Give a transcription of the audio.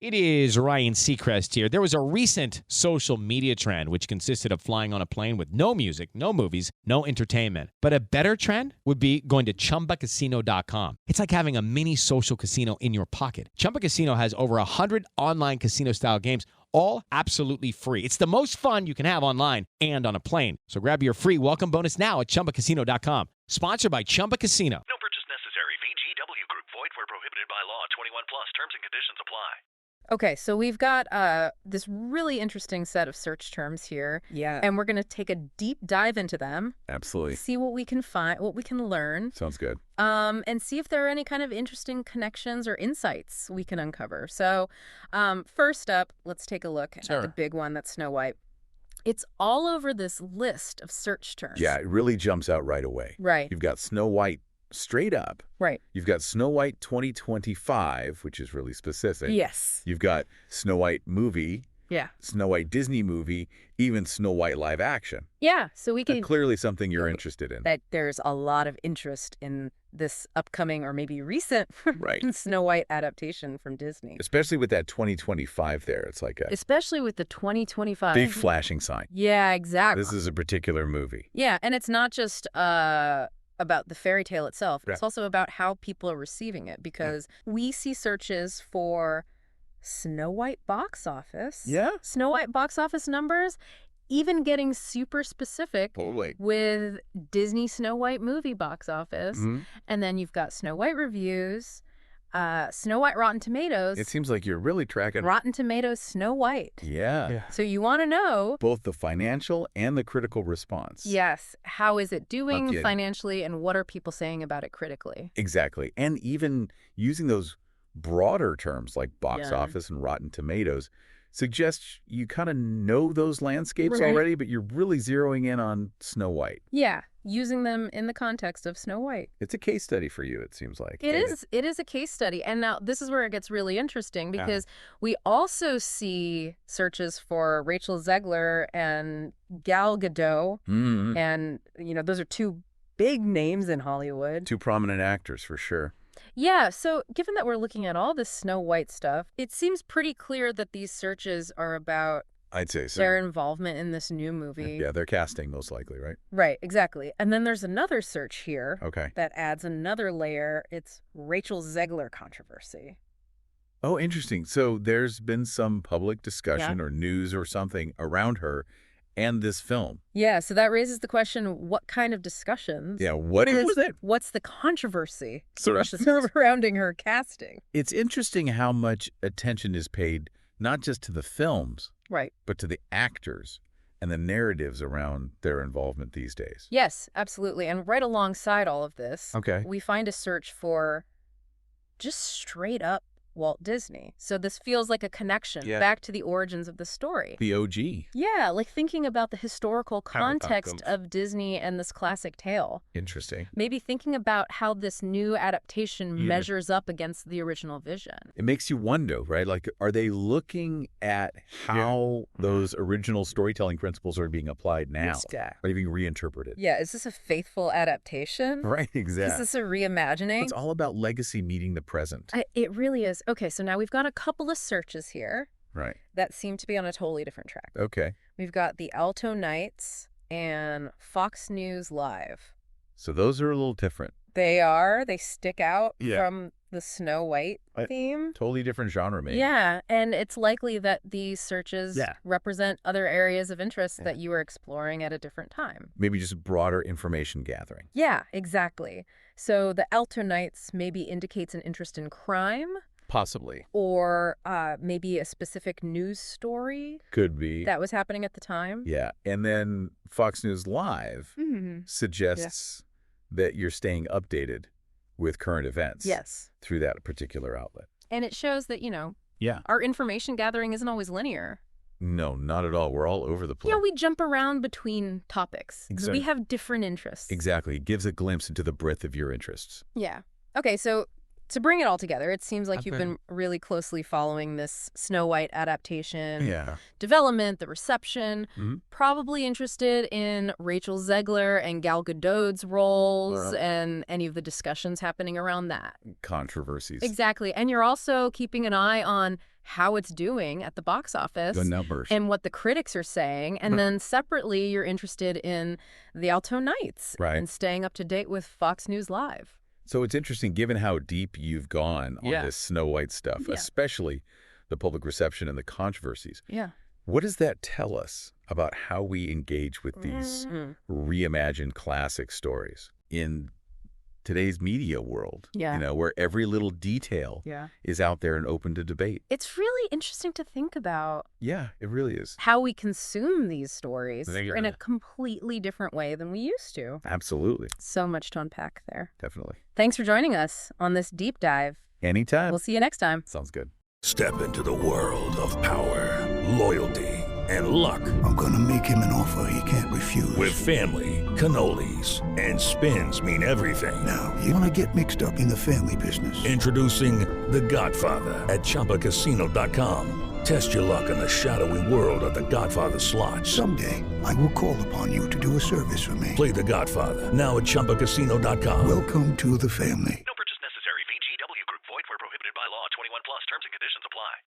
It is Ryan Seacrest here. There was a recent social media trend which consisted of flying on a plane with no music, no movies, no entertainment. But a better trend would be going to ChumbaCasino.com. It's like having a mini social casino in your pocket. Chumba Casino has over 100 online casino-style games, all absolutely free. It's the most fun you can have online and on a plane. So grab your free welcome bonus now at ChumbaCasino.com. Sponsored by Chumba Casino. No purchase necessary. VGW Group. Void where prohibited by law. 21 plus. Terms and conditions apply. Okay, so we've got this really interesting set of search terms here. Yeah. And we're going to take a deep dive into them. Absolutely. See what we can find, what we can learn. Sounds good. And see if there are any kind of interesting connections or insights we can uncover. So first up, let's take a look at the big one, that's Snow White. It's all over this list of search terms. Yeah, it really jumps out right away. Right. You've got Snow White straight up. Right. You've got Snow White 2025, which is really specific. Yes. You've got Snow White movie. Yeah. Snow White Disney movie, even Snow White live action. Yeah, so we can... Clearly something you're interested in. That there's a lot of interest in this upcoming or maybe recent right. Snow White adaptation from Disney. Especially with that 2025 there. It's like a... Especially with the 2025. Big flashing sign. Yeah, exactly. This is a particular movie. Yeah, and it's not just about the fairy tale itself. Right. It's also about how people are receiving it, because we see searches for Snow White box office. Yeah. Snow White box office numbers, even getting super specific with Disney Snow White movie box office. Mm-hmm. And then you've got Snow White reviews, Snow White Rotten Tomatoes. It seems like you're really tracking... Rotten Tomatoes Snow White. Yeah. So you want to know... both the financial and the critical response. Yes. How is it doing financially, and what are people saying about it critically? Exactly. And even using those broader terms like box office and Rotten Tomatoes suggests you kind of know those landscapes already, but you're really zeroing in on Snow White. Yeah, using them in the context of Snow White. It's a case study for you, it seems like. It is a case study. And now this is where it gets really interesting, because we also see searches for Rachel Zegler and Gal Gadot. Mm-hmm. And, you know, those are two big names in Hollywood. Two prominent actors, for sure. Yeah, so given that we're looking at all this Snow White stuff, it seems pretty clear that these searches are about I'd say so. their involvement in this new movie. Yeah, they're casting most likely, right? Right, exactly. And then there's another search here Okay. that adds another layer. It's Rachel Zegler controversy. Oh, interesting. So there's been some public discussion or news or something around her and this film. Yeah, so that raises the question, what kind of discussions? Yeah, what was it? What's the controversy Surrounding surrounding her casting? It's interesting how much attention is paid not just to the films, right, but to the actors and the narratives around their involvement these days. Yes, absolutely. And right alongside all of this, we find a search for just straight up Walt Disney. So this feels like a connection back to the origins of the story. The OG. Yeah, like thinking about the historical context of Disney and this classic tale. Interesting. Maybe thinking about how this new adaptation measures up against the original vision. It makes you wonder, right? Like, are they looking at how those original storytelling principles are being applied now? Are they being reinterpreted? Yeah, is this a faithful adaptation? Right, exactly. Is this a reimagining? It's all about legacy meeting the present. It really is. Okay, so now we've got a couple of searches here. Right. That seem to be on a totally different track. Okay. We've got the Alto Nights and Fox News Live. So those are a little different. They are. They stick out from the Snow White theme. Totally different genre, maybe. Yeah, and it's likely that these searches represent other areas of interest that you were exploring at a different time. Maybe just broader information gathering. Yeah, exactly. So the Alto Nights maybe indicates an interest in crime. Possibly. Or maybe a specific news story. Could be. That was happening at the time. Yeah. And then Fox News Live suggests that you're staying updated with current events through that particular outlet. And it shows that, you know, our information gathering isn't always linear. No, not at all. We're all over the place. Yeah, we jump around between topics. Exactly. We have different interests. Exactly. It gives a glimpse into the breadth of your interests. Yeah. Okay, so To bring it all together, it seems like you've been really closely following this Snow White adaptation, development, the reception, probably interested in Rachel Zegler and Gal Gadot's roles and any of the discussions happening around that. Controversies. Exactly. And you're also keeping an eye on how it's doing at the box office. The numbers. And what the critics are saying. And then separately, you're interested in the Alto Nights and staying up to date with Fox News Live. So it's interesting, given how deep you've gone on this Snow White stuff, especially the public reception and the controversies. Yeah. What does that tell us about how we engage with these reimagined classic stories in today's media world? You know, where every little detail is out there and open to debate. It's really interesting to think about. Yeah, it really is. How we consume these stories in a completely different way than we used to. Absolutely. So much to unpack there. Definitely. Thanks for joining us on this deep dive. Anytime. We'll see you next time. Sounds good. Step into the world of power, loyalty, and luck. I'm gonna make him an offer he can't refuse. With family, cannolis, and spins mean everything. Now, you wanna get mixed up in the family business. Introducing The Godfather at ChumbaCasino.com. Test your luck in the shadowy world of The Godfather slot. Someday, I will call upon you to do a service for me. Play The Godfather now at ChumbaCasino.com. Welcome to the family. No